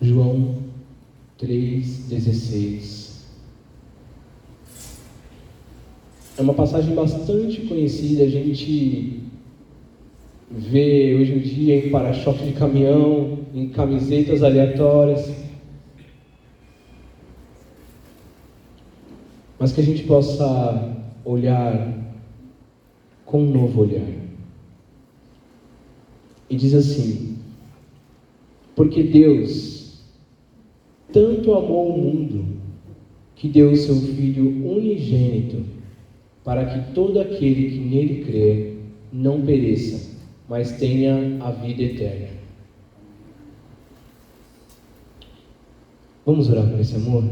João 3,16. É uma passagem bastante conhecida, a gente vê hoje em dia em para-choque de caminhão, em camisetas aleatórias. Mas que a gente possa olhar com um novo olhar. E diz assim: porque Deus tanto amou o mundo, que deu o seu Filho unigênito, para que todo aquele que nele crer não pereça, mas tenha a vida eterna. Vamos orar por esse amor?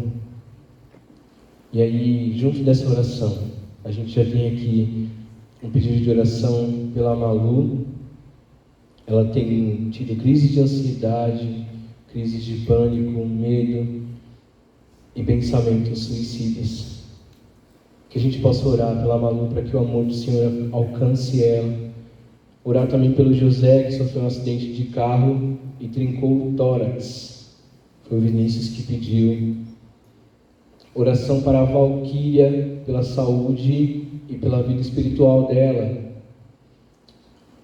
E aí, junto dessa oração, a gente já tem aqui um pedido de oração pela Malu. Ela tem tido crises de ansiedade, crises de pânico, medo e pensamentos suicidas. Que a gente possa orar pela Malu para que o amor do Senhor alcance ela. Orar também pelo José, que sofreu um acidente de carro e trincou o tórax. Foi o Vinícius que pediu. Oração para a Valquíria, pela saúde e pela vida espiritual dela.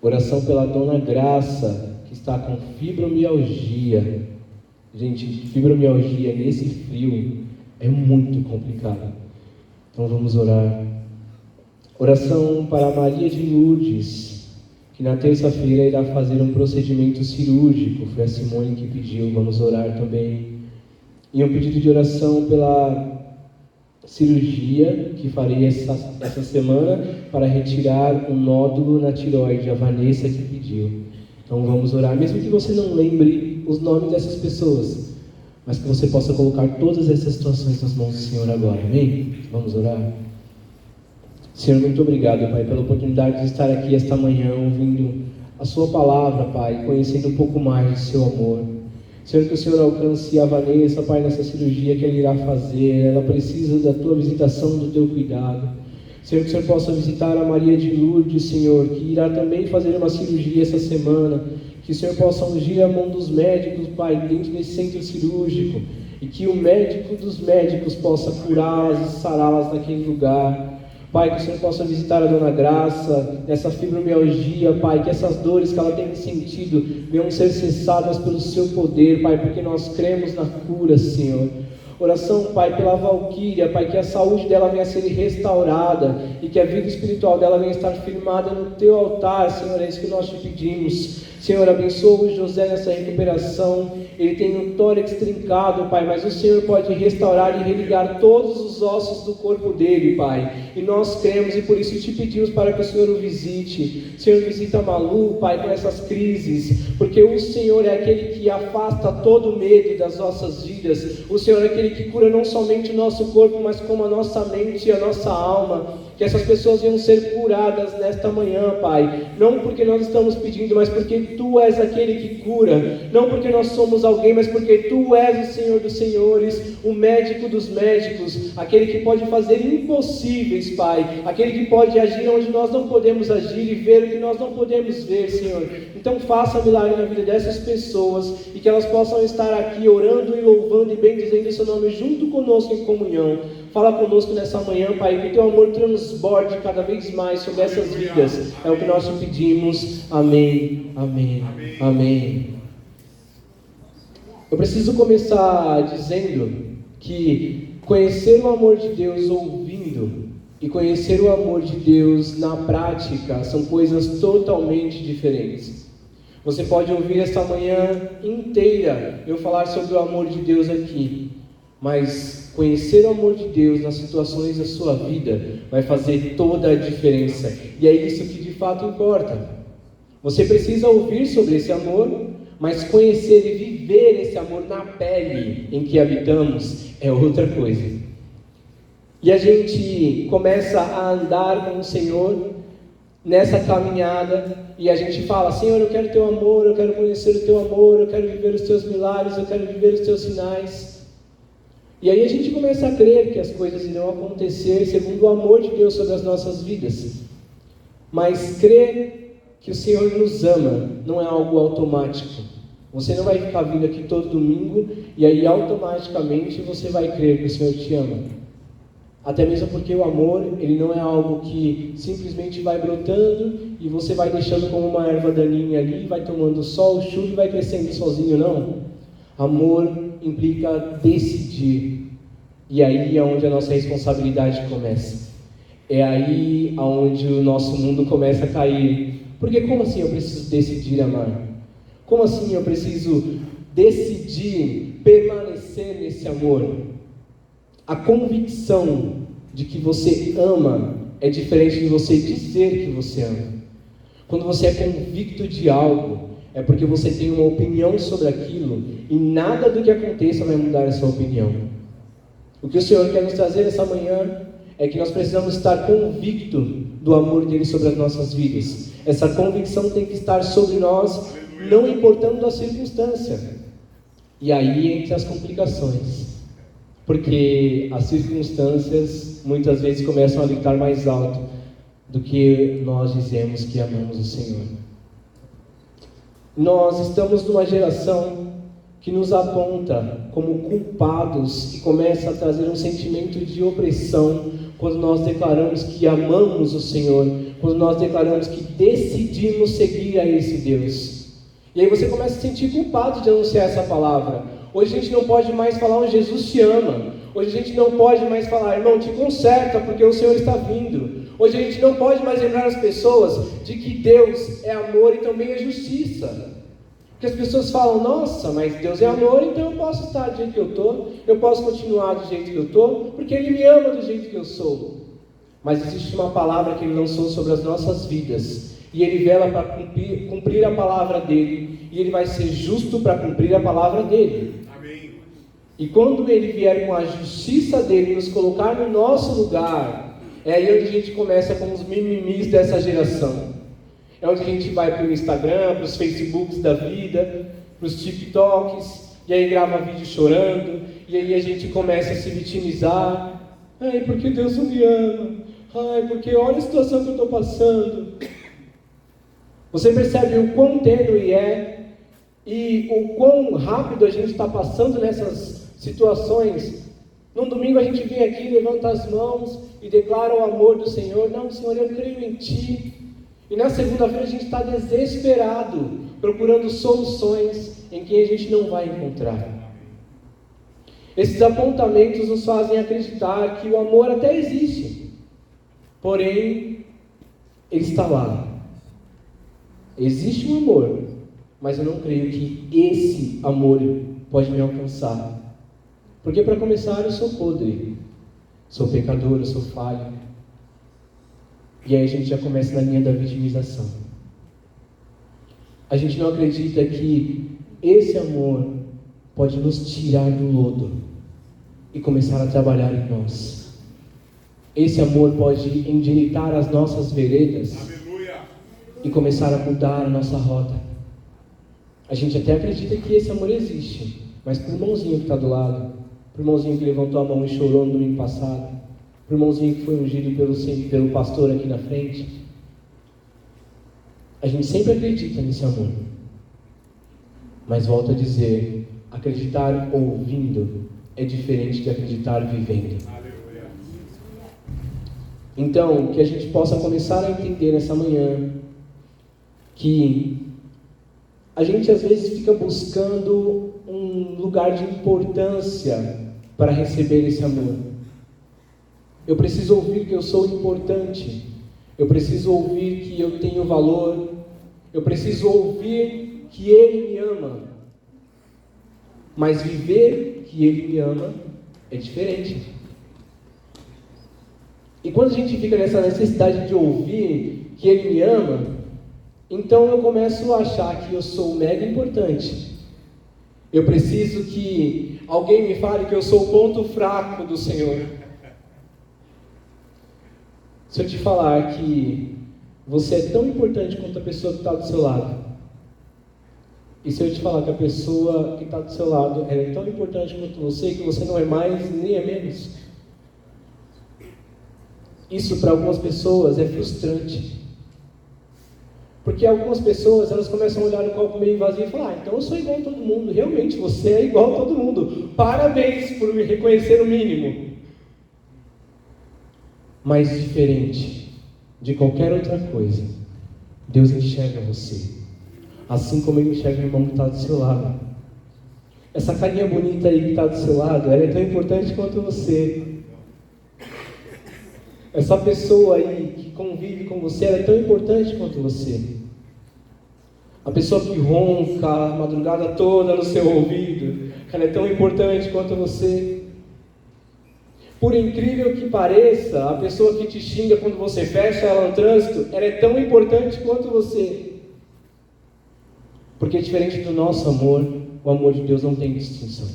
Oração pela Dona Graça, que está com fibromialgia. Gente, fibromialgia nesse frio é muito complicado. Então vamos orar. Oração para Maria de Lourdes, que na terça-feira irá fazer um procedimento cirúrgico. Foi a Simone que pediu, vamos orar também. E um pedido de oração pela cirurgia que farei essa semana para retirar um nódulo na tireoide, a Vanessa que pediu. Então vamos orar, mesmo que você não lembre os nomes dessas pessoas, mas que você possa colocar todas essas situações nas mãos do Senhor agora, amém? Vamos orar? Senhor, muito obrigado, Pai, pela oportunidade de estar aqui esta manhã ouvindo a Sua palavra, Pai, conhecendo um pouco mais do Seu amor. Senhor, que o Senhor alcance a Vanessa, Pai, nessa cirurgia que ela irá fazer. Ela precisa da Tua visitação, do Teu cuidado. Senhor, que o Senhor possa visitar a Maria de Lourdes, Senhor, que irá também fazer uma cirurgia essa semana. Que o Senhor possa ungir a mão dos médicos, Pai, dentro desse centro cirúrgico. E que o médico dos médicos possa curá-las e sará-las naquele lugar. Pai, que o Senhor possa visitar a Dona Graça nessa fibromialgia, Pai, que essas dores que ela tem sentido venham ser cessadas pelo Seu poder, Pai, porque nós cremos na cura, Senhor. Oração, Pai, pela Valquíria, Pai, que a saúde dela venha a ser restaurada e que a vida espiritual dela venha a estar firmada no Teu altar, Senhor, é isso que nós te pedimos. Senhor, abençoa o José nessa recuperação. Ele tem um tórax trincado, Pai, mas o Senhor pode restaurar e religar todos os ossos do corpo dele, Pai. E nós cremos e por isso te pedimos para que o Senhor o visite. Senhor, visita a Malu, Pai, com essas crises, porque o Senhor é aquele que afasta todo medo das nossas vidas. O Senhor é aquele que cura não somente o nosso corpo, mas como a nossa mente e a nossa alma. Que essas pessoas venham ser curadas nesta manhã, Pai. Não porque nós estamos pedindo, mas porque Tu és aquele que cura. Não porque nós somos alguém, mas porque Tu és o Senhor dos senhores, o médico dos médicos, aquele que pode fazer impossíveis, Pai. Aquele que pode agir onde nós não podemos agir e ver o que nós não podemos ver, Senhor. Então faça milagre na vida dessas pessoas e que elas possam estar aqui orando e louvando e bendizendo o Seu nome junto conosco em comunhão. Fala conosco nessa manhã, Pai, que Teu amor transborde cada vez mais sobre essas vidas. É o que nós te pedimos. Amém, amém, amém. Eu preciso começar dizendo que conhecer o amor de Deus ouvindo e conhecer o amor de Deus na prática são coisas totalmente diferentes. Você pode ouvir esta manhã inteira eu falar sobre o amor de Deus aqui, mas conhecer o amor de Deus nas situações da sua vida vai fazer toda a diferença. E é isso que de fato importa. Você precisa ouvir sobre esse amor, mas conhecer e viver esse amor na pele em que habitamos é outra coisa. E a gente começa a andar com o Senhor nessa caminhada e a gente fala: Senhor, eu quero Teu amor, eu quero conhecer o Teu amor, eu quero viver os Teus milagres, eu quero viver os Teus sinais. E aí a gente começa a crer que as coisas irão acontecer segundo o amor de Deus sobre as nossas vidas. Mas crer que o Senhor nos ama não é algo automático. Você não vai ficar vindo aqui todo domingo e aí automaticamente você vai crer que o Senhor te ama. Até mesmo porque o amor, ele não é algo que simplesmente vai brotando e você vai deixando como uma erva daninha ali, vai tomando sol, chuva e vai crescendo sozinho, não. Amor implica decidir. E aí é onde a nossa responsabilidade começa. É aí onde o nosso mundo começa a cair. Porque como assim eu preciso decidir amar? Como assim eu preciso decidir permanecer nesse amor? A convicção de que você ama é diferente de você dizer que você ama. Quando você é convicto de algo, é porque você tem uma opinião sobre aquilo e nada do que aconteça vai mudar essa opinião. O que o Senhor quer nos trazer essa manhã é que nós precisamos estar convictos do amor dele sobre as nossas vidas. Essa convicção tem que estar sobre nós, não importando a circunstância. E aí entra as complicações. Porque as circunstâncias muitas vezes começam a gritar mais alto do que nós dizemos que amamos o Senhor. Nós estamos numa geração que nos aponta como culpados e começa a trazer um sentimento de opressão quando nós declaramos que amamos o Senhor, quando nós declaramos que decidimos seguir a esse Deus. E aí você começa a se sentir culpado de anunciar essa palavra. Hoje a gente não pode mais falar um Jesus te ama. Hoje a gente não pode mais falar, irmão, te conserta porque o Senhor está vindo. Hoje a gente não pode mais lembrar as pessoas de que Deus é amor e também é justiça. Porque as pessoas falam, nossa, mas Deus é amor, então eu posso estar do jeito que eu estou, eu posso continuar do jeito que eu estou, porque Ele me ama do jeito que eu sou. Mas existe uma palavra que Ele lançou sobre as nossas vidas, e Ele vela para cumprir a palavra dEle, e Ele vai ser justo para cumprir a palavra dEle. Amém. E quando Ele vier com a justiça dEle, nos colocar no nosso lugar, é aí onde a gente começa com os mimimis dessa geração. É onde a gente vai para o Instagram, para os Facebooks da vida, para os TikToks, e aí grava vídeo chorando, e aí a gente começa a se vitimizar. Ai, porque Deus não me ama. Ai, porque olha a situação que eu estou passando. Você percebe o quão tênue é e o quão rápido a gente está passando nessas situações. Num domingo a gente vem aqui, levanta as mãos e declara o amor do Senhor. Não, Senhor, eu creio em Ti. E na segunda-feira a gente está desesperado, procurando soluções em quem a gente não vai encontrar. Esses apontamentos nos fazem acreditar que o amor até existe, porém, ele está lá. Existe um amor, mas eu não creio que esse amor pode me alcançar. Porque para começar eu sou podre, sou pecador, eu sou falho. E aí a gente já começa na linha da vitimização. A gente não acredita que esse amor pode nos tirar do lodo e começar a trabalhar em nós. Esse amor pode endireitar as nossas veredas. Aleluia. E começar a mudar a nossa rota. A gente até acredita que esse amor existe, mas para o irmãozinho que está do lado, para o irmãozinho que levantou a mão e chorou no domingo passado, para o irmãozinho que foi ungido pelo pastor aqui na frente, a gente sempre acredita nesse amor. Mas volto a dizer, acreditar ouvindo é diferente de acreditar vivendo. Então, que a gente possa começar a entender nessa manhã que a gente às vezes fica buscando um lugar de importância para receber esse amor. Eu preciso ouvir que eu sou importante. Eu preciso ouvir que eu tenho valor. Eu preciso ouvir que Ele me ama. Mas viver que Ele me ama é diferente. E quando a gente fica nessa necessidade de ouvir que Ele me ama, então eu começo a achar que eu sou mega importante. Eu preciso que alguém me fale que eu sou o ponto fraco do Senhor. Se eu te falar que você é tão importante quanto a pessoa que está do seu lado, e se eu te falar que a pessoa que está do seu lado é tão importante quanto você, que você não é mais nem é menos, isso para algumas pessoas é frustrante. Porque algumas pessoas, elas começam a olhar o copo meio vazio e falar, então eu sou igual a todo mundo. Realmente, você é igual a todo mundo. Parabéns por me reconhecer o mínimo. Mas diferente de qualquer outra coisa, Deus enxerga você. Assim como Ele enxerga o irmão que está do seu lado. Essa carinha bonita aí que está do seu lado, ela é tão importante quanto você. Essa pessoa aí que convive com você, ela é tão importante quanto você. A pessoa que ronca a madrugada toda no seu ouvido, ela é tão importante quanto você. Por incrível que pareça, a pessoa que te xinga quando você fecha ela no trânsito, ela é tão importante quanto você. Porque diferente do nosso amor, o amor de Deus não tem distinção.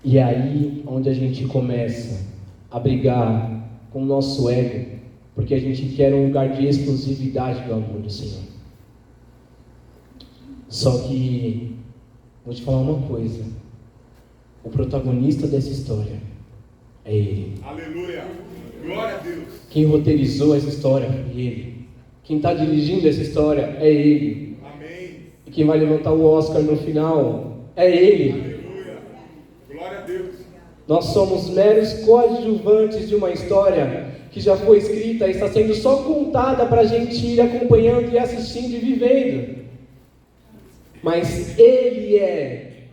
E é aí onde a gente começa a brigar com o nosso ego, porque a gente quer um lugar de exclusividade do amor do Senhor. Só que, vou te falar uma coisa, o protagonista dessa história é Ele. Aleluia! Glória a Deus! Quem roteirizou essa história é Ele. Quem está dirigindo essa história é Ele. Amém! E quem vai levantar o Oscar no final é Ele. Aleluia! Glória a Deus! Nós somos meros coadjuvantes de uma história que já foi escrita e está sendo só contada para a gente ir acompanhando e assistindo e vivendo. Mas Ele é.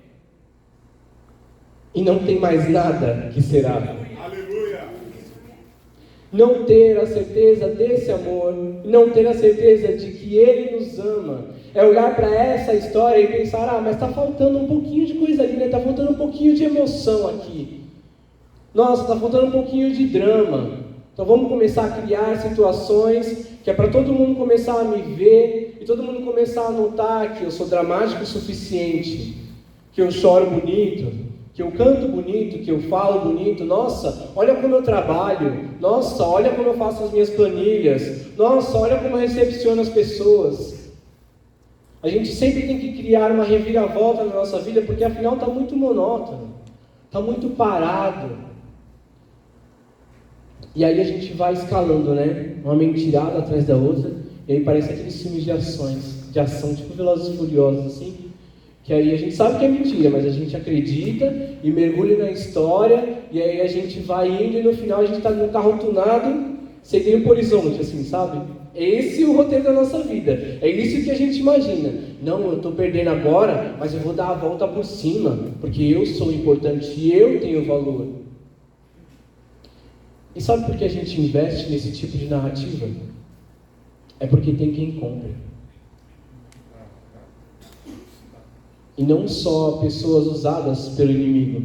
E não tem mais nada que será. Aleluia! Não ter a certeza desse amor, não ter a certeza de que Ele nos ama, é olhar para essa história e pensar, mas está faltando um pouquinho de coisa ali, né? Está faltando um pouquinho de emoção aqui. Nossa, está faltando um pouquinho de drama. Então vamos começar a criar situações que é para todo mundo começar a me ver e todo mundo começar a notar que eu sou dramático o suficiente, que eu choro bonito, que eu canto bonito, que eu falo bonito. Nossa, olha como eu trabalho. Nossa, olha como eu faço as minhas planilhas. Nossa, olha como eu recepciono as pessoas. A gente sempre tem que criar uma reviravolta na nossa vida, porque afinal está muito monótono, está muito parado. E aí a gente vai escalando, né? Uma mentirada atrás da outra, e aí parece aqueles filmes de ação, tipo Velozes e Furiosos, assim. Que aí a gente sabe que é mentira, mas a gente acredita e mergulha na história, e aí a gente vai indo e no final a gente está num carro tunado, seguindo para o horizonte, assim, sabe? É esse o roteiro da nossa vida, é isso que a gente imagina. Não, eu estou perdendo agora, mas eu vou dar a volta por cima, porque eu sou importante e eu tenho valor. E sabe por que a gente investe nesse tipo de narrativa? É porque tem quem compre. E não só pessoas usadas pelo inimigo,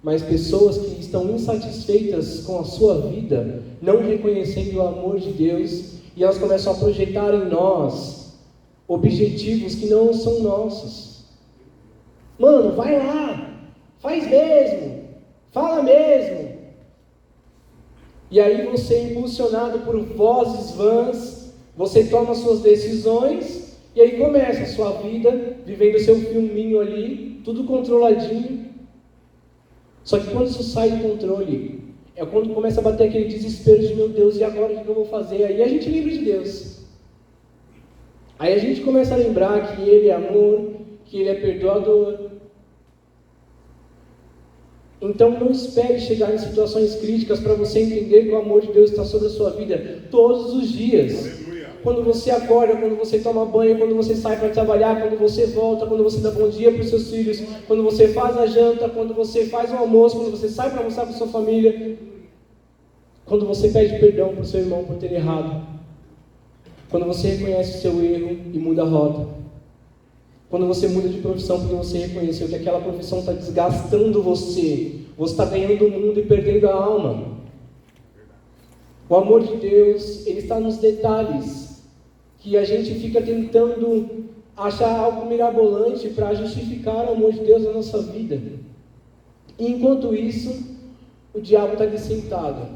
mas pessoas que estão insatisfeitas com a sua vida, não reconhecendo o amor de Deus, e elas começam a projetar em nós objetivos que não são nossos. Mano, vai lá, faz mesmo, fala mesmo. E aí você, impulsionado por vozes vãs, você toma suas decisões, e aí começa a sua vida, vivendo seu filminho ali, tudo controladinho. Só que quando isso sai do controle, é quando começa a bater aquele desespero de, meu Deus, e agora o que eu vou fazer? Aí a gente lembra de Deus. Aí a gente começa a lembrar que Ele é amor, que Ele é perdoador. Então não espere chegar em situações críticas para você entender que o amor de Deus está sobre a sua vida todos os dias. Aleluia! Quando você acorda, quando você toma banho, quando você sai para trabalhar, quando você volta, quando você dá bom dia para os seus filhos, quando você faz a janta, quando você faz o almoço, quando você sai para almoçar com a sua família, quando você pede perdão para o seu irmão por ter errado, quando você reconhece o seu erro e muda a rota, quando você muda de profissão porque você reconheceu que aquela profissão está desgastando você está ganhando o mundo e perdendo a alma. O amor de Deus, Ele está nos detalhes, que a gente fica tentando achar algo mirabolante para justificar o amor de Deus na nossa vida. E enquanto isso, o diabo está ali sentado,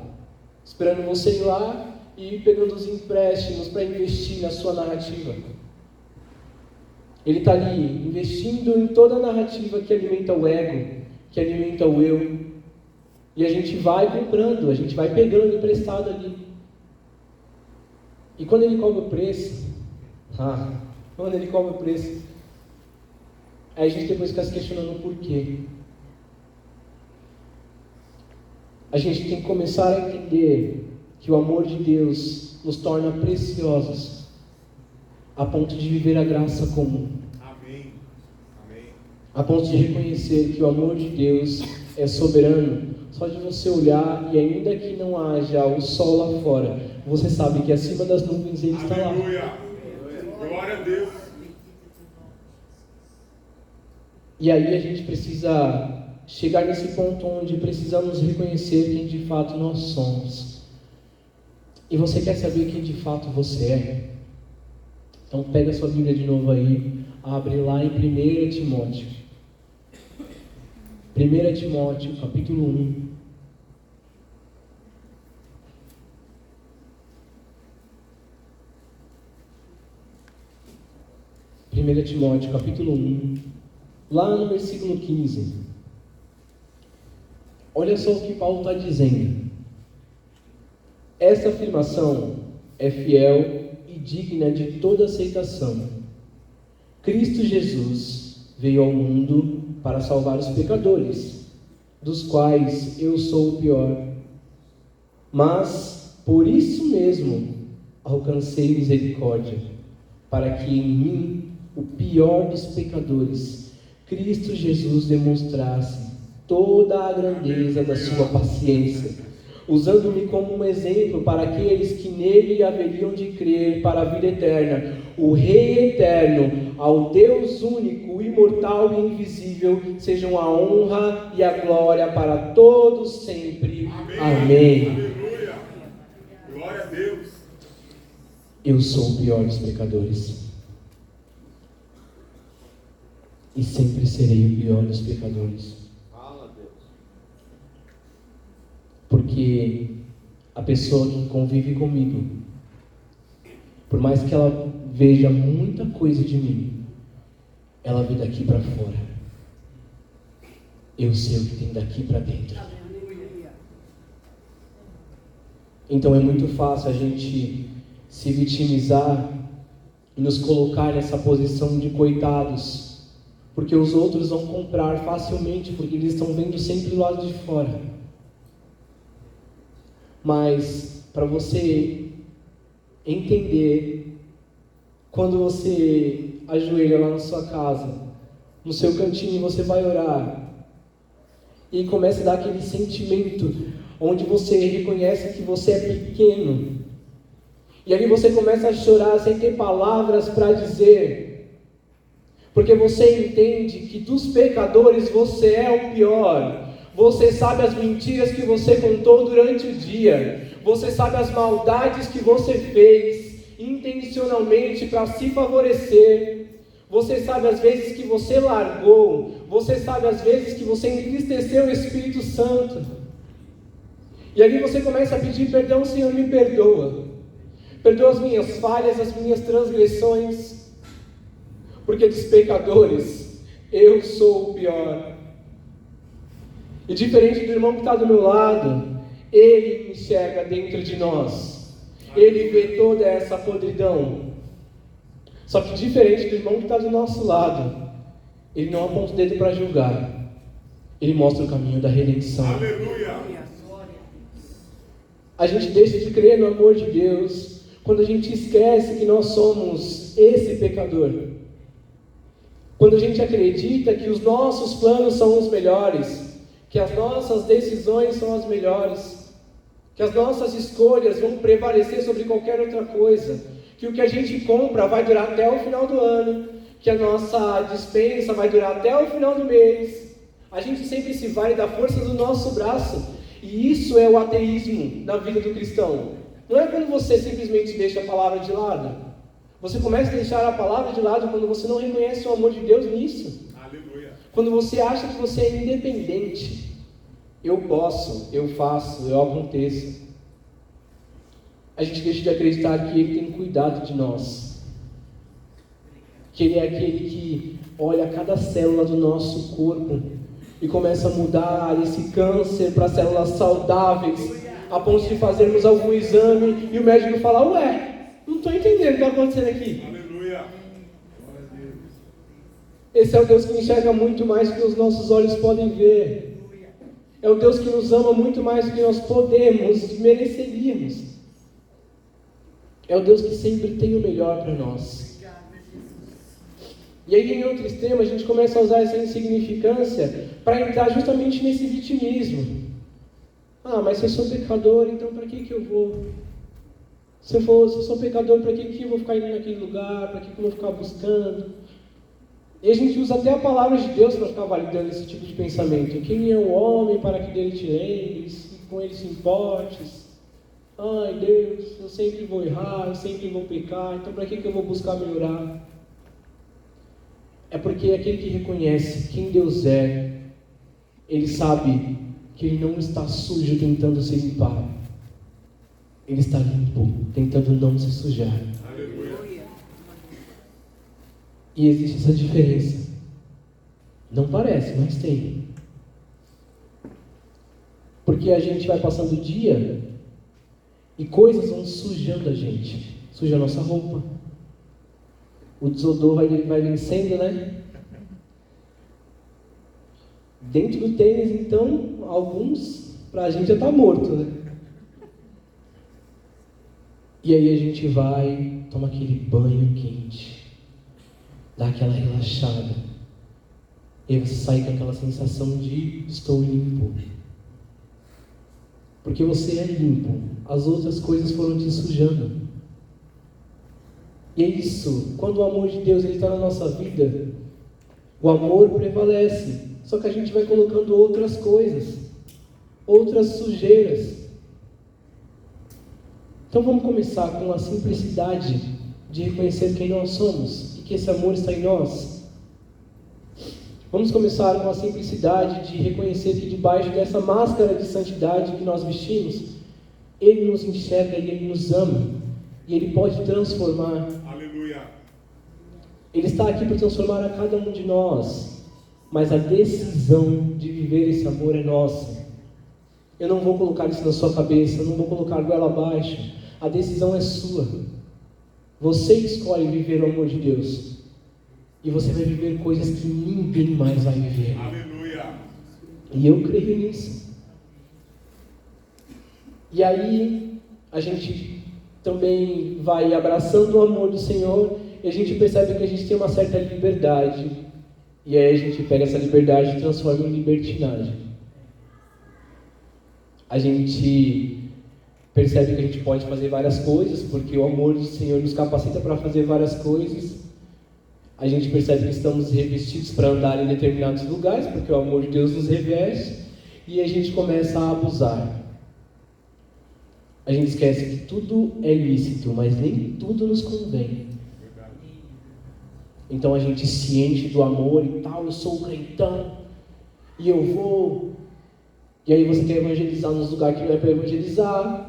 esperando você ir lá e ir pegando os empréstimos para investir na sua narrativa. Ele está ali investindo em toda a narrativa que alimenta o ego, que alimenta o eu. E a gente vai comprando, a gente vai pegando emprestado ali. E quando ele cobra o preço, aí a gente depois fica se questionando o porquê. A gente tem que começar a entender que o amor de Deus nos torna preciosos, a ponto de viver a graça comum. Amém. Amém. A ponto de reconhecer que o amor de Deus é soberano. Só de você olhar, e ainda que não haja o sol lá fora, você sabe que acima das nuvens Ele está lá. Aleluia. Glória a Deus. E aí a gente precisa chegar nesse ponto onde precisamos reconhecer quem de fato nós somos. E você quer saber quem de fato você é? Então pega a sua Bíblia de novo aí, abre lá em 1 Timóteo. 1 Timóteo, capítulo 1. Primeira Timóteo, capítulo 1, lá no versículo 15. Olha só o que Paulo está dizendo. Essa afirmação é fiel e digna de toda aceitação. Cristo Jesus veio ao mundo para salvar os pecadores, dos quais eu sou o pior. Mas, por isso mesmo, alcancei misericórdia, para que em mim, o pior dos pecadores, Cristo Jesus demonstrasse toda a grandeza da sua paciência, usando-me como um exemplo para aqueles que nele haveriam de crer para a vida eterna. O Rei eterno, ao Deus único, imortal e invisível, sejam a honra e a glória para todos sempre. Amém. Aleluia. Glória a Deus. Eu sou o pior dos pecadores. E sempre serei o pior dos pecadores. Porque a pessoa que convive comigo, por mais que ela veja muita coisa de mim, ela vê daqui para fora. Eu sei o que tem daqui para dentro. Então é muito fácil a gente se vitimizar e nos colocar nessa posição de coitados, porque os outros vão comprar facilmente, porque eles estão vendo sempre do lado de fora. Mas para você entender, quando você ajoelha lá na sua casa, no seu cantinho, você vai orar, e começa a dar aquele sentimento onde você reconhece que você é pequeno, e aí você começa a chorar sem ter palavras para dizer, porque você entende que dos pecadores você é o pior. Você sabe as mentiras que você contou durante o dia. Você sabe as maldades que você fez intencionalmente para se favorecer. Você sabe as vezes que você largou. Você sabe as vezes que você entristeceu o Espírito Santo. E aí você começa a pedir perdão: Senhor, me perdoa. Perdoa as minhas falhas, as minhas transgressões. Porque dos pecadores, eu sou o pior. E diferente do irmão que está do meu lado, ele enxerga dentro de nós. Ele vê toda essa podridão. Só que diferente do irmão que está do nosso lado, ele não aponta o dedo para julgar. Ele mostra o caminho da redenção. Aleluia. A gente deixa de crer no amor de Deus quando a gente esquece que nós somos esse pecador. Quando a gente acredita que os nossos planos são os melhores, que as nossas decisões são as melhores, que as nossas escolhas vão prevalecer sobre qualquer outra coisa, que o que a gente compra vai durar até o final do ano, que a nossa despensa vai durar até o final do mês. A gente sempre se vale da força do nosso braço, e isso é o ateísmo na vida do cristão. Não é quando você simplesmente deixa a palavra de lado. Você começa a deixar a palavra de lado quando você não reconhece o amor de Deus nisso. Aleluia. Quando você acha que você é independente. Eu posso, eu faço, eu aconteço. A gente deixa de acreditar que Ele tem cuidado de nós. Que Ele é aquele que olha cada célula do nosso corpo e começa a mudar esse câncer para células saudáveis, a ponto de fazermos algum exame e o médico fala: ué, Não estou entendendo o que está acontecendo aqui. Aleluia. Esse é o Deus que enxerga muito mais do que os nossos olhos podem ver. É o Deus que nos ama muito mais do que nós podemos e mereceríamos. É o Deus que sempre tem o melhor para nós. E aí, em outro extremo, a gente começa a usar essa insignificância para entrar justamente nesse vitimismo. Ah, mas se eu sou pecador, então para que eu vou? Se eu sou pecador, para que eu vou ficar indo naquele lugar? Para que eu vou ficar buscando? E a gente usa até a palavra de Deus para ficar validando esse tipo de pensamento. Quem é o homem para que dele te lembres, com ele se importes? Ai Deus, eu sempre vou errar, eu sempre vou pecar, então para que eu vou buscar melhorar? É porque aquele que reconhece quem Deus é, ele sabe que ele não está sujo tentando se limpar. Ele está limpo, tentando não se sujar. Aleluia. E existe essa diferença. Não parece, mas tem. Porque a gente vai passando o dia e coisas vão sujando a gente. Suja a nossa roupa. O desodor vai vencendo, né? Dentro do tênis, então, alguns, pra gente já tá morto, né? E aí a gente vai, toma aquele banho quente, dá aquela relaxada. E aí você sai com aquela sensação de estou limpo. Porque você é limpo, as outras coisas foram te sujando. E é isso, quando o amor de Deus está na nossa vida, o amor prevalece. Só que a gente vai colocando outras coisas, outras sujeiras. Então vamos começar com a simplicidade de reconhecer quem nós somos e que esse amor está em nós. Vamos começar com a simplicidade de reconhecer que debaixo dessa máscara de santidade que nós vestimos, Ele nos enxerga e Ele nos ama. E Ele pode transformar. Aleluia. Ele está aqui para transformar a cada um de nós. Mas a decisão de viver esse amor é nossa. Eu não vou colocar isso na sua cabeça, eu não vou colocar goela abaixo. A decisão é sua. Você escolhe viver o amor de Deus. E você vai viver coisas que ninguém mais vai viver. Aleluia. E eu creio nisso. E aí, a gente também vai abraçando o amor do Senhor e a gente percebe que a gente tem uma certa liberdade. E aí a gente pega essa liberdade e transforma em libertinagem. A gente percebe que a gente pode fazer várias coisas, porque o amor do Senhor nos capacita para fazer várias coisas. A gente percebe que estamos revestidos para andar em determinados lugares, porque o amor de Deus nos reveste, e a gente começa a abusar. A gente esquece que tudo é lícito, mas nem tudo nos convém. Então a gente se enche do amor e tal, eu sou o crentão, e eu vou. E aí você quer evangelizar nos lugares que não é para evangelizar.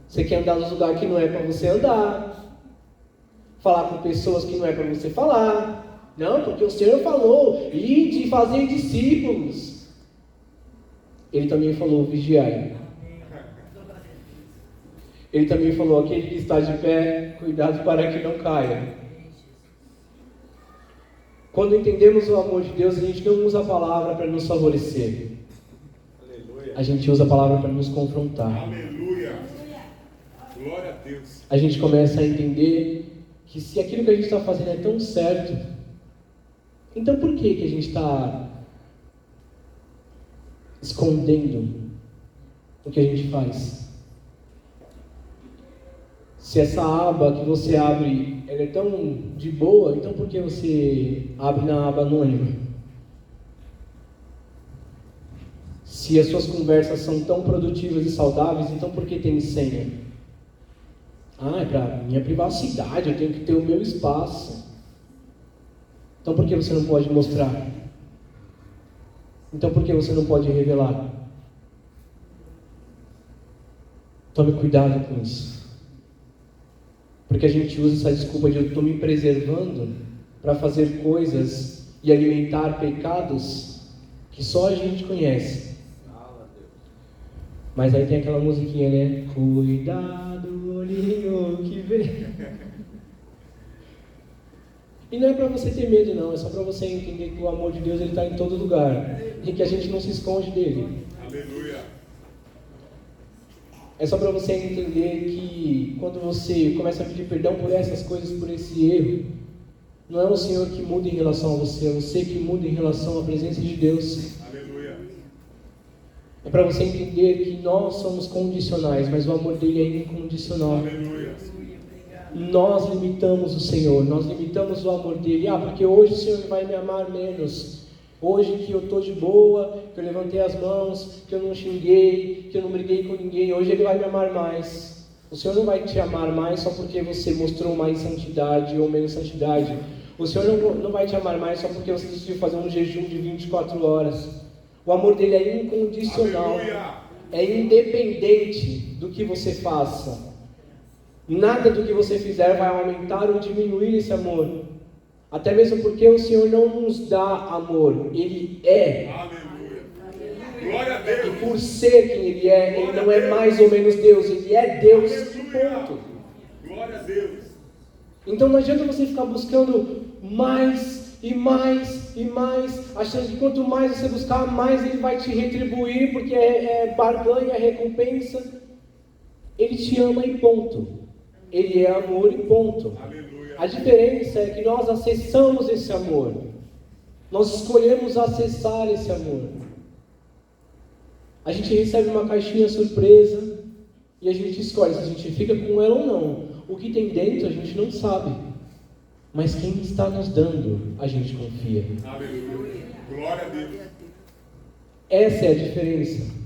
Você quer andar nos lugares que não é para você andar. Falar com pessoas que não é para você falar. Não, porque o Senhor falou, e de fazer discípulos. Ele também falou, vigiai. Ele também falou, aquele que está de pé, cuidado para que não caia. Quando entendemos o amor de Deus, a gente não usa a palavra para nos favorecer. Aleluia. A gente usa a palavra para nos confrontar. Aleluia. Glória a Deus. A gente começa a entender que se aquilo que a gente está fazendo é tão certo, então por que a gente está escondendo o que a gente faz? Se essa aba que você abre, ela é tão de boa, então por que você abre na aba anônima? Se as suas conversas são tão produtivas e saudáveis, então por que tem senha? Ah, é para minha privacidade, eu tenho que ter o meu espaço. Então por que você não pode mostrar? Então por que você não pode revelar? Tome cuidado com isso. Porque a gente usa essa desculpa de eu estou me preservando para fazer coisas e alimentar pecados que só a gente conhece. Mas aí tem aquela musiquinha, né? Cuidado amorinho que vem. E não é para você ter medo, não. É só para você entender que o amor de Deus está em todo lugar. E que a gente não se esconde dele. Aleluia. É só para você entender que quando você começa a pedir perdão por essas coisas, por esse erro, não é o Senhor que muda em relação a você, é você que muda em relação à presença de Deus. Aleluia. É para você entender que nós somos condicionais, mas o amor dele é incondicional. Aleluia. Nós limitamos o Senhor, nós limitamos o amor dele. Porque hoje o Senhor vai me amar menos. Hoje que eu estou de boa, que eu levantei as mãos, que eu não xinguei, que eu não briguei com ninguém, hoje ele vai me amar mais. O Senhor não vai te amar mais só porque você mostrou mais santidade ou menos santidade. O Senhor não vai te amar mais só porque você decidiu fazer um jejum de 24 horas. O amor dele é incondicional. Aleluia. É independente do que você faça. Nada do que você fizer vai aumentar ou diminuir esse amor. Até mesmo porque o Senhor não nos dá amor. Ele é. Aleluia. Glória a E Deus. por ser quem Ele é, Ele não é mais ou menos Deus. Ele é Deus, ponto. Glória a Deus. Então não adianta você ficar buscando mais e mais e mais, achando que quanto mais você buscar, mais Ele vai te retribuir, porque é barganha, é recompensa. Ele te ama e ponto. Ele é amor e ponto. Aleluia. A diferença é que nós acessamos esse amor. Nós escolhemos acessar esse amor. A gente recebe uma caixinha surpresa e a gente escolhe se a gente fica com ela ou não. O que tem dentro a gente não sabe. Mas quem está nos dando, a gente confia. Aleluia. Glória a Deus. Essa é a diferença.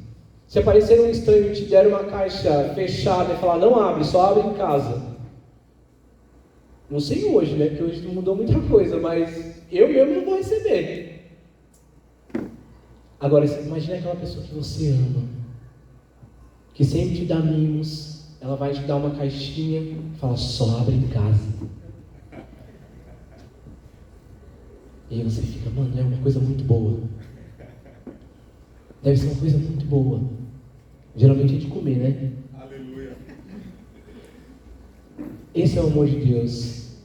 Se aparecer um estranho e te der uma caixa fechada e falar, não abre, só abre em casa. Não sei hoje, né? Porque hoje mudou muita coisa, mas eu mesmo não vou receber. Agora, imagina aquela pessoa que você ama, que sempre te dá mimos, ela vai te dar uma caixinha e fala, só abre em casa. E aí você fica, mano, é uma coisa muito boa. Deve ser uma coisa muito boa. Geralmente é de comer, né? Aleluia. Esse é o amor de Deus.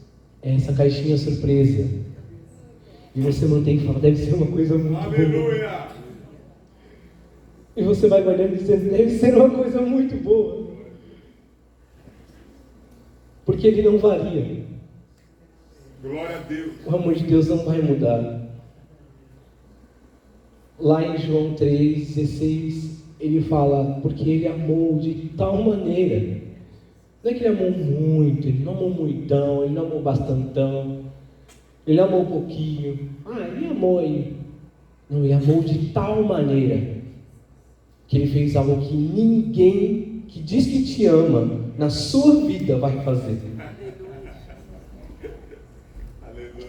É essa caixinha surpresa. E você mantém e fala, deve ser uma coisa muito boa. Aleluia. E você vai guardando e dizendo, deve ser uma coisa muito boa. Porque ele não varia. Glória a Deus. O amor de Deus não vai mudar. Lá em João 3,16, ele fala, porque ele amou de tal maneira. Não é que ele amou muito, ele não amou muitão, ele não amou bastantão, ele amou um pouquinho. Ele amou aí. Não, ele amou de tal maneira que ele fez algo que ninguém que diz que te ama na sua vida vai fazer.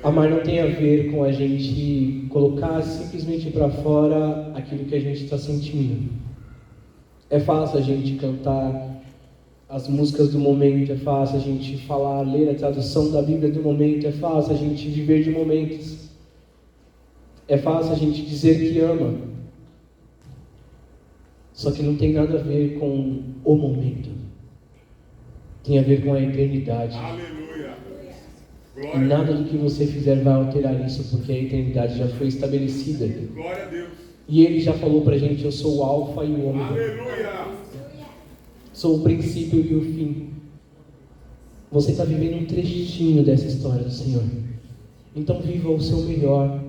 Amar não tem a ver com a gente colocar simplesmente para fora aquilo que a gente está sentindo. É fácil a gente cantar as músicas do momento, é fácil a gente falar, ler a tradução da Bíblia do momento, é fácil a gente viver de momentos. É fácil a gente dizer que ama. Só que não tem nada a ver com o momento. Tem a ver com a eternidade. Aleluia. E nada do que você fizer vai alterar isso, porque a eternidade já foi estabelecida. Glória a Deus. E Ele já falou pra gente, eu sou o alfa e o ômega. Aleluia. Sou o princípio e o fim. Você está vivendo um trechinho dessa história do Senhor. Então viva o seu melhor.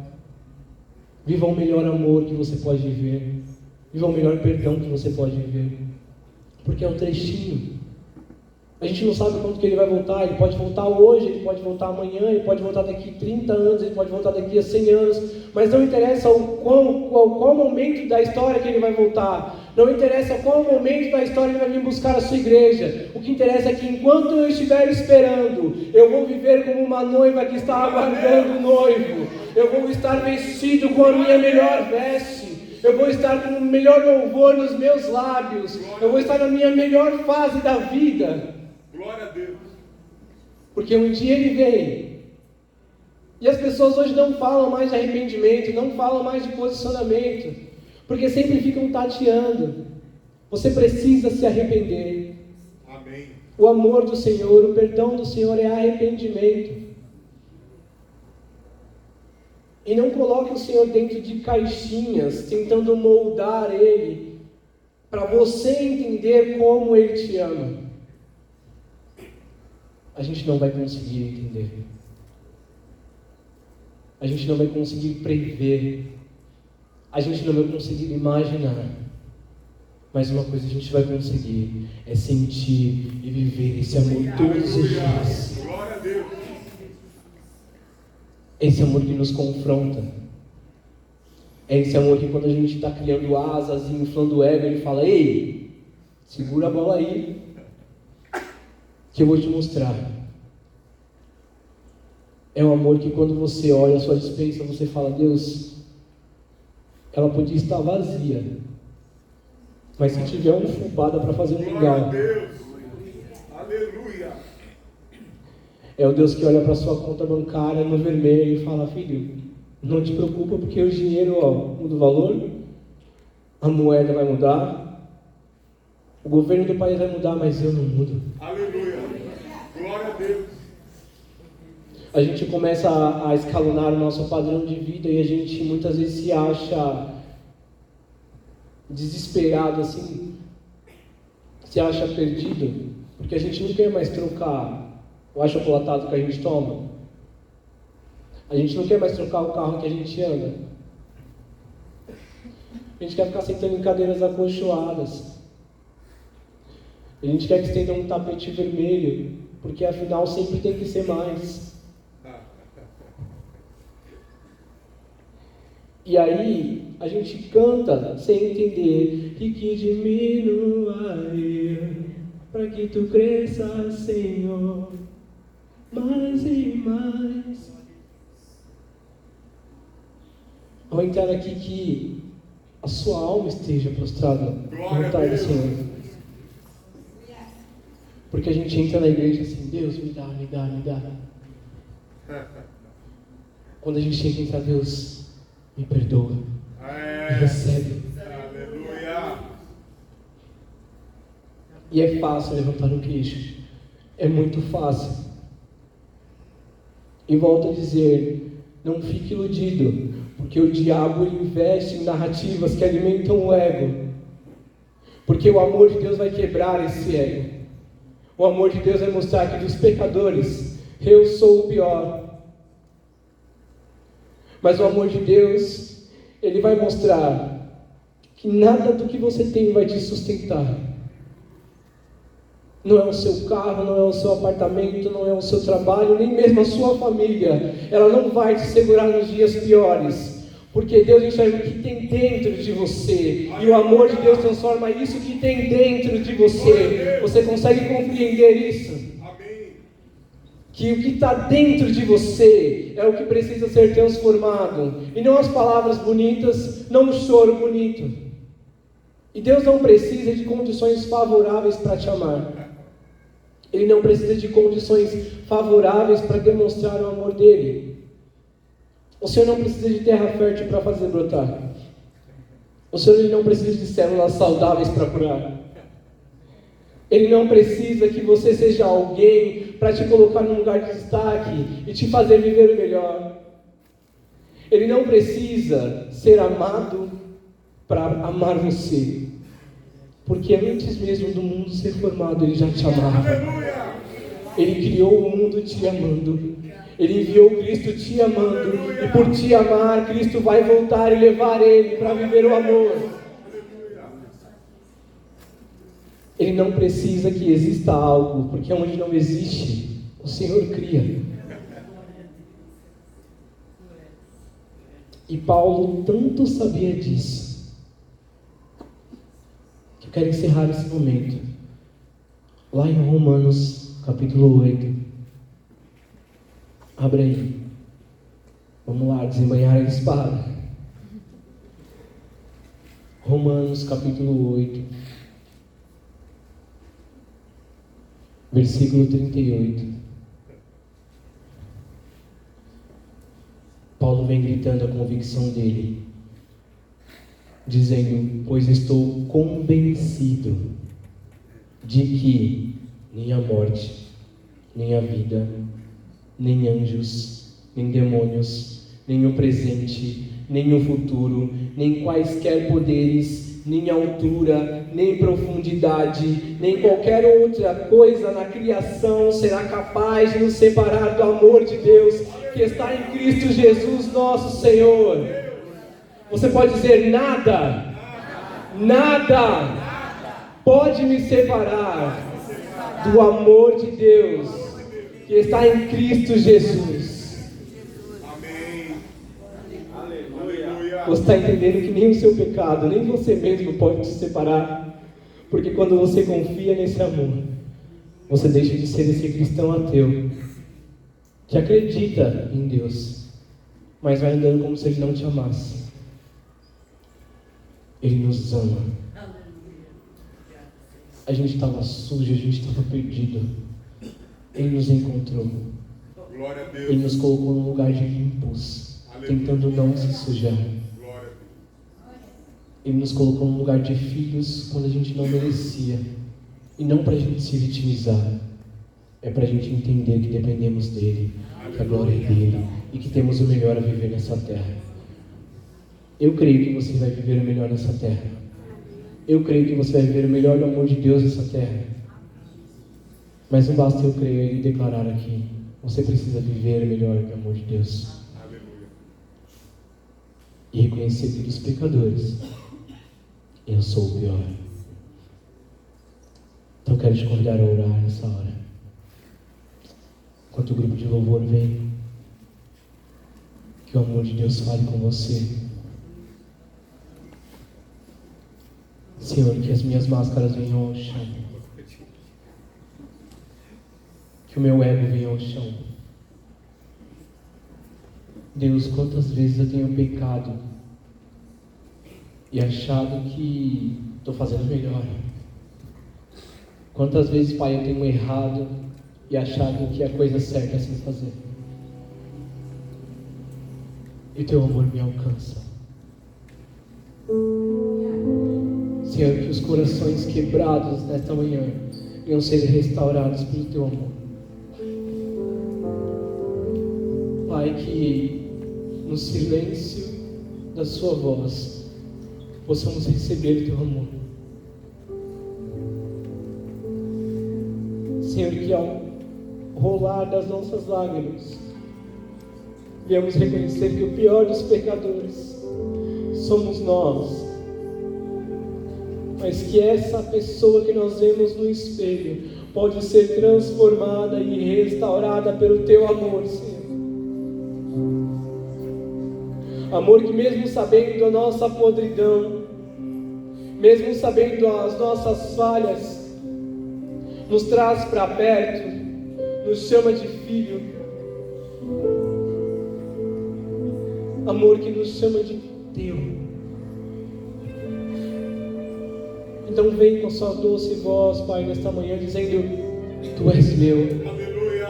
Viva o melhor amor que você pode viver. Viva o melhor perdão que você pode viver. Porque é um trechinho. A gente não sabe quando que ele vai voltar. Ele pode voltar hoje, ele pode voltar amanhã, ele pode voltar daqui 30 anos, ele pode voltar daqui a 100 anos. Mas não interessa qual momento da história que ele vai voltar. Não interessa qual momento da história ele vai vir buscar a sua igreja. O que interessa é que enquanto eu estiver esperando, eu vou viver como uma noiva que está aguardando o noivo. Eu vou estar vestido com a minha melhor veste. Eu vou estar com o melhor louvor nos meus lábios. Eu vou estar na minha melhor fase da vida. Glória a Deus. Porque um dia ele vem. E as pessoas hoje não falam mais de arrependimento, não falam mais de posicionamento. Porque sempre ficam tateando. Você precisa se arrepender. Amém. O amor do Senhor, o perdão do Senhor é arrependimento. E não coloque o Senhor dentro de caixinhas, tentando moldar Ele, para você entender como Ele te ama. A gente não vai conseguir entender. A gente não vai conseguir prever. A gente não vai conseguir imaginar. Mas uma coisa a gente vai conseguir é sentir e viver esse amor todos os dias. Glória a Deus. Esse amor que nos confronta. É esse amor que quando a gente está criando asas e inflando o ego, ele fala: ei, segura a bola aí, que eu vou te mostrar. É um amor que quando você olha a sua despensa, você fala: Deus, ela podia estar vazia, mas se tiver um fubá dá para fazer um Glória mingau. a Deus. Aleluia. É o Deus que olha para sua conta bancária no vermelho e fala: filho, não te preocupa, porque o dinheiro muda o valor, a moeda vai mudar, o governo do país vai mudar, mas eu não mudo. Aleluia. Glória a Deus. A gente começa a escalonar o nosso padrão de vida e a gente muitas vezes se acha desesperado, assim, se acha perdido, porque a gente não quer mais trocar o achocolatado que a gente toma, a gente não quer mais trocar o carro que a gente anda, a gente quer ficar sentando em cadeiras acolchoadas, a gente quer que estendam um tapete vermelho, porque afinal sempre tem que ser mais. E aí, a gente canta sem entender, e que diminua eu, para que tu cresça, Senhor, mais e mais. Ao entrar aqui, que a sua alma esteja prostrada no altar do Senhor. Porque a gente entra na igreja assim: Deus, me dá, me dá, me dá. Quando a gente tem que entrar: Deus, me perdoa, me recebe. Aleluia. E é fácil levantar o queixo, é muito fácil. E volto a dizer, não fique iludido, porque o diabo investe em narrativas que alimentam o ego, porque o amor de Deus vai quebrar esse ego. O amor de Deus vai mostrar que dos pecadores, eu sou o pior. Mas o amor de Deus, Ele vai mostrar que nada do que você tem vai te sustentar. Não é o seu carro, não é o seu apartamento, não é o seu trabalho, nem mesmo a sua família. Ela não vai te segurar nos dias piores. Porque Deus enxerga o que tem dentro de você. E o amor de Deus transforma isso que tem dentro de você. Você consegue compreender isso? Que o que está dentro de você é o que precisa ser transformado. E não as palavras bonitas, não o choro bonito. E Deus não precisa de condições favoráveis para te amar. Ele não precisa de condições favoráveis para demonstrar o amor dele. O Senhor não precisa de terra fértil para fazer brotar. O Senhor não precisa de células saudáveis para curar. Ele não precisa que você seja alguém para te colocar num lugar de destaque e te fazer viver o melhor. Ele não precisa ser amado para amar você. Porque antes mesmo do mundo ser formado, Ele já te amava. Ele criou o mundo te amando. Ele enviou Cristo te amando. E por te amar, Cristo vai voltar e levar Ele para viver o amor. Ele não precisa que exista algo, porque onde não existe, o Senhor cria. E Paulo tanto sabia disso, que eu quero encerrar esse momento, lá em Romanos, capítulo 8. Abre aí. Vamos lá, desembanhar a espada. Romanos, capítulo 8. Versículo 38. Paulo vem gritando a convicção dele, dizendo: pois estou convencido de que nem a morte, nem a vida, nem anjos, nem demônios, nem o presente, nem o futuro, nem quaisquer poderes, nem altura, nem profundidade, nem qualquer outra coisa na criação será capaz de nos separar do amor de Deus que está em Cristo Jesus nosso Senhor. Você pode dizer: nada, nada pode me separar do amor de Deus que está em Cristo Jesus. Amém. Aleluia. Você está entendendo que nem o seu pecado, nem você mesmo pode te separar, porque quando você confia nesse amor, você deixa de ser esse cristão ateu, que acredita em Deus, mas vai andando como se Ele não te amasse. Ele nos ama. A gente estava sujo, a gente estava perdido. Ele nos encontrou. Glória a Deus. Ele nos colocou num lugar de limpos, tentando não se sujar. Glória a Deus. Ele nos colocou num lugar de filhos quando a gente não merecia. E não para a gente se vitimizar. É para a gente entender que dependemos dele, que a glória é dele e que temos o melhor a viver nessa terra. Eu creio que você vai viver o melhor nessa terra. Eu creio que você vai viver o melhor do amor de Deus nessa terra. Mas não basta eu crer e declarar aqui. Você precisa viver o melhor do amor de Deus. Aleluia. E reconhecer que dos pecadores, eu sou o pior. Então eu quero te convidar a orar nessa hora. Enquanto o grupo de louvor vem, que o amor de Deus fale com você. Senhor, que as minhas máscaras venham ao chão. Que o meu ego venha ao chão. Deus, quantas vezes eu tenho pecado e achado que estou fazendo melhor. Quantas vezes, Pai, eu tenho errado e achado que é a coisa certa a se fazer. E Teu amor me alcança. Senhor, que os corações quebrados nesta manhã venham ser restaurados pelo Teu amor. Pai, que no silêncio da Sua voz possamos receber o Teu amor. Senhor, que ao rolar das nossas lágrimas venhamos reconhecer que o pior dos pecadores somos nós, mas que essa pessoa que nós vemos no espelho pode ser transformada e restaurada pelo Teu amor, Senhor. Amor que mesmo sabendo a nossa podridão, mesmo sabendo as nossas falhas, nos traz para perto, nos chama de filho. Amor que nos chama de Teu. Então vem com sua doce voz, Pai, nesta manhã, dizendo: Tu és meu. Aleluia.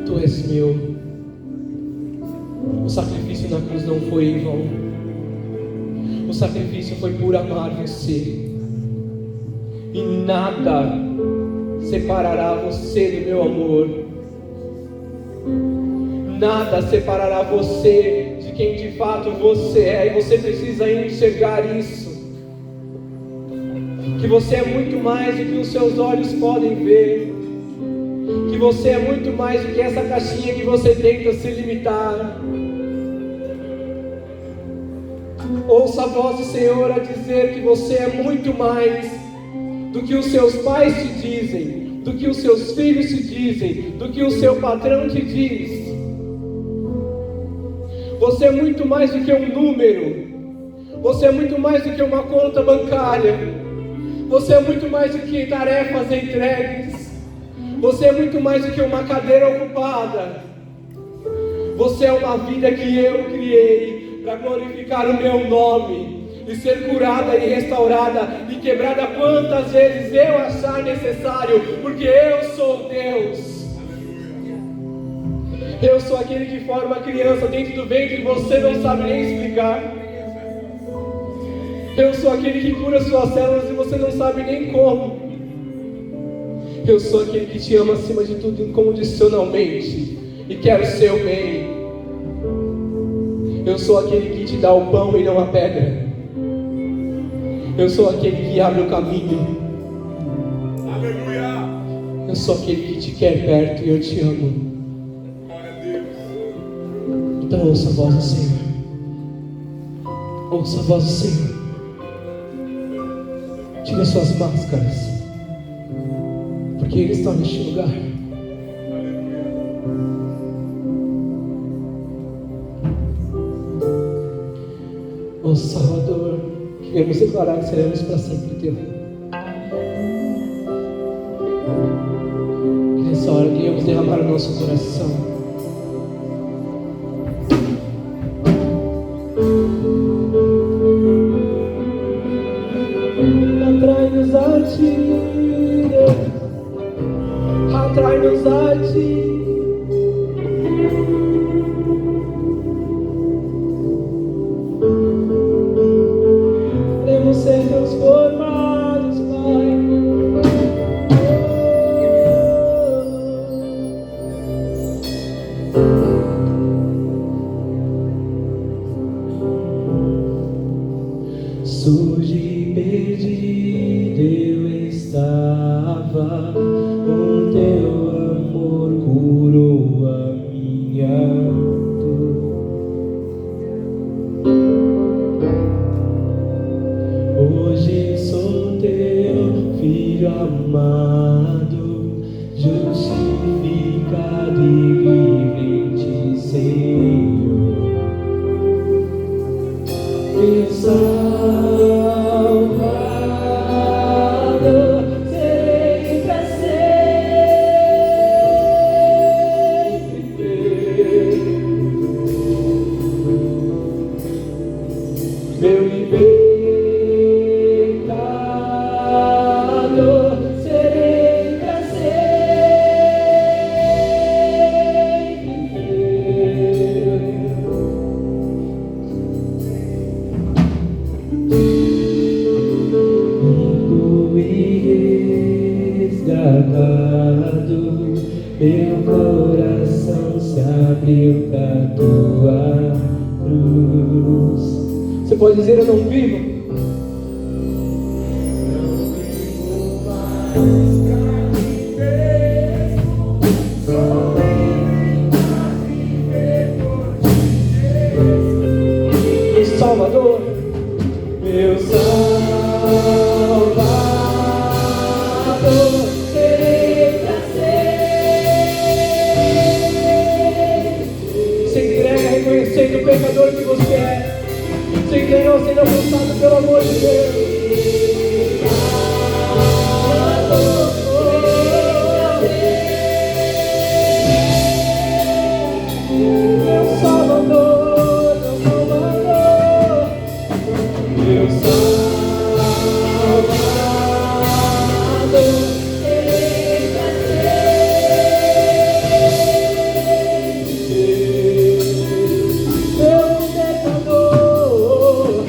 Tu és meu. O sacrifício na cruz não foi em vão. O sacrifício foi por amar você. E nada separará você do meu amor. Nada separará você de quem de fato você é. E você precisa enxergar isso. Que você é muito mais do que os seus olhos podem ver. Que você é muito mais do que essa caixinha que você tenta se limitar. Ouça a voz do Senhor a dizer que você é muito mais do que os seus pais te dizem, do que os seus filhos te dizem, do que o seu patrão te diz. Você é muito mais do que um número. Você é muito mais do que uma conta bancária. Você é muito mais do que tarefas entregues. Você é muito mais do que uma cadeira ocupada. Você é uma vida que eu criei para glorificar o meu nome e ser curada e restaurada e quebrada quantas vezes eu achar necessário, porque eu sou Deus. Eu sou aquele que forma a criança dentro do ventre e você não sabe nem explicar. Eu sou aquele que cura suas células e você não sabe nem como. Eu sou aquele que te ama acima de tudo incondicionalmente e quero o seu bem. Eu sou aquele que te dá o pão e não a pedra. Eu sou aquele que abre o caminho. Aleluia. Eu sou aquele que te quer perto e eu te amo. Glória a Deus. Então ouça a voz do Senhor. Ouça a voz do Senhor. Tire as suas máscaras, porque Ele está neste lugar. Ó Salvador, queremos declarar que seremos para sempre teu. Que nessa hora queremos derramar o nosso coração. Atrai-nos a ti, atrai-nos a ti. Queremos ser transformados, Pai. Surge perdido eu estava, o teu amor curou a minha dor. Hoje sou teu filho amado, justificado e livre em ti, Senhor. Meu Salvador, serei pra sempre teu. Meu libertador, serei pra sempre teu. Limpo e resgatado, meu coração se abriu pra tua cruz. Você pode dizer: eu não vivo. Não vivo mais pra mim mesmo, sou livre pra viver por ti, Jesus. Meu Salvador, meu Salvador, serei pra sempre. Se entrega reconhecendo o pecador que você é. Se entregou sendo alcançado pelo amor de Deus. Meu Salvador, meu Salvador, meu Salvador, serei pra sempre. Meu libertador,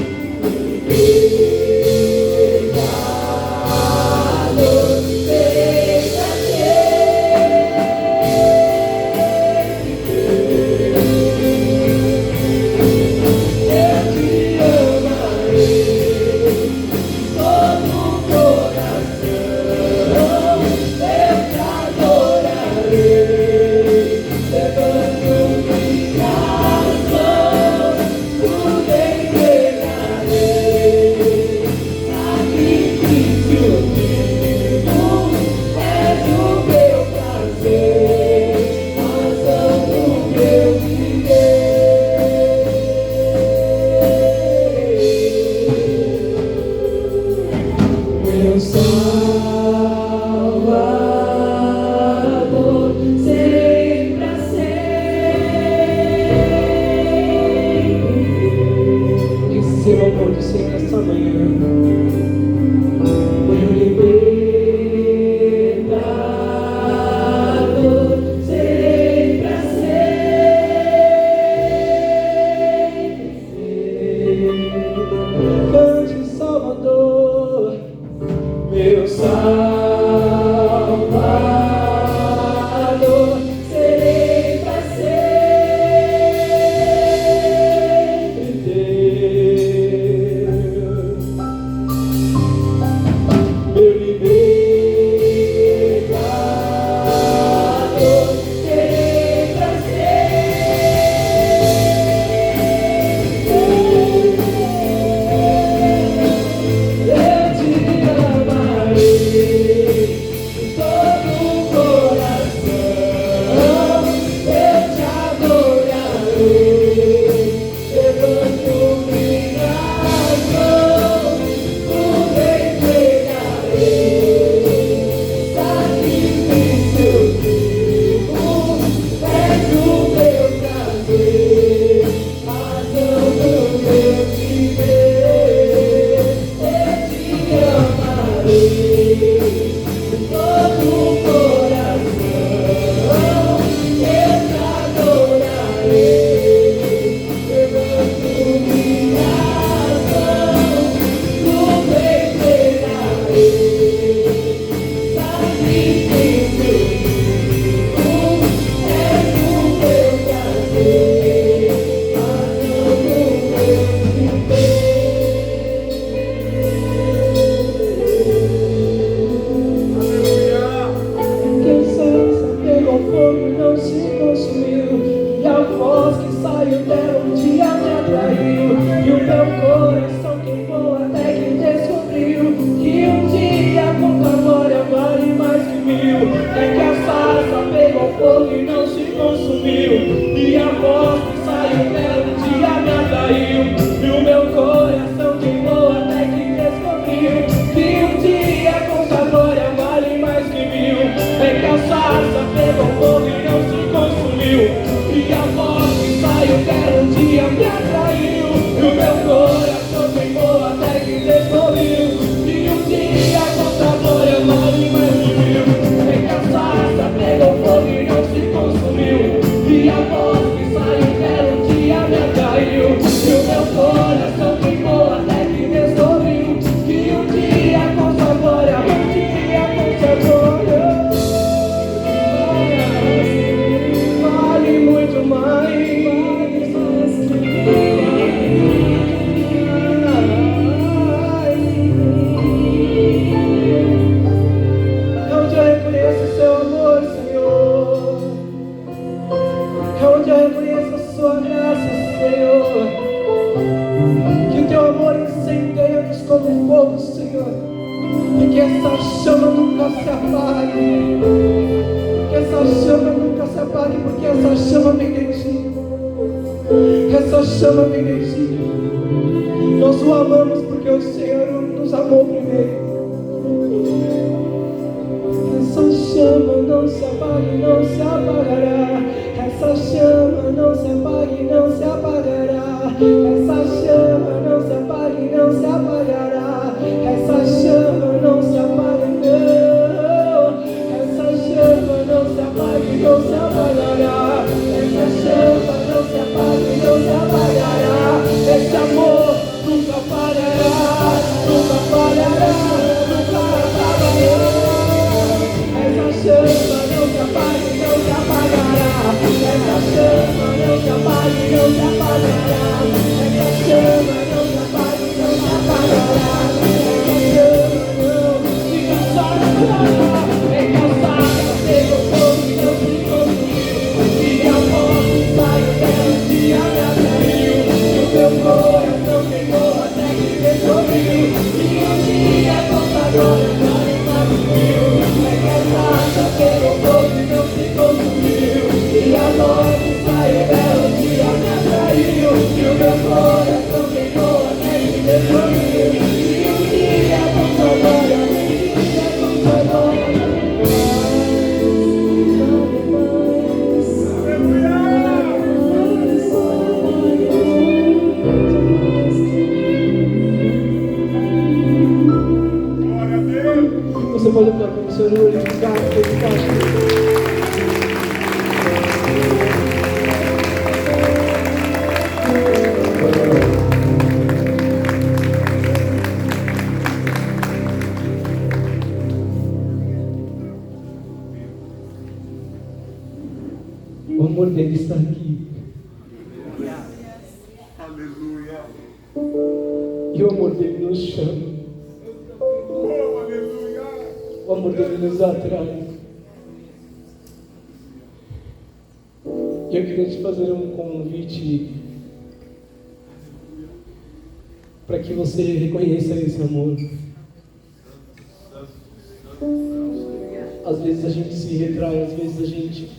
se apague. Que essa chama nunca se apague, porque essa chama vem de ti. Essa chama vem de ti. Nós o amamos porque o Senhor nos amou primeiro. Essa chama não se apague, não se apagará. Essa chama não se apague, não se apagará. Essa chama não se apague, não se apagará. Essa chama não se apaga, não. Essa chama não se apague, não se apagará. Essa chama não se apague, não se apagará. Esse amor nunca falhará, nunca falhará, nunca acabará. Essa chama não se apague, não se apagará. Essa chama não se apague, não se apagará. Essa chama não se apague, não se apagará. Essa chama não fica só na glória. É cansada, pegou fogo e não se consumiu. E a morte saiu dela, se atraiu. E o meu coração queimou até que resolveu. E um dia conta agora, agora emagreciu. É cansada, pegou fogo e não se consumiu. E a morte saiu dela, se atraiu. E o meu coração queimou até que resolveu. E um dia conta agora, um dia conta agora. Você pode aplaudir o Senhor e glorificar, glorificar. O amor dele está aqui. Aleluia. E o amor dele nos chama. Oh, aleluia. O amor dele nos atrai. E eu queria te fazer um convite para que você reconheça esse amor. Às vezes a gente se retrai, às vezes a gente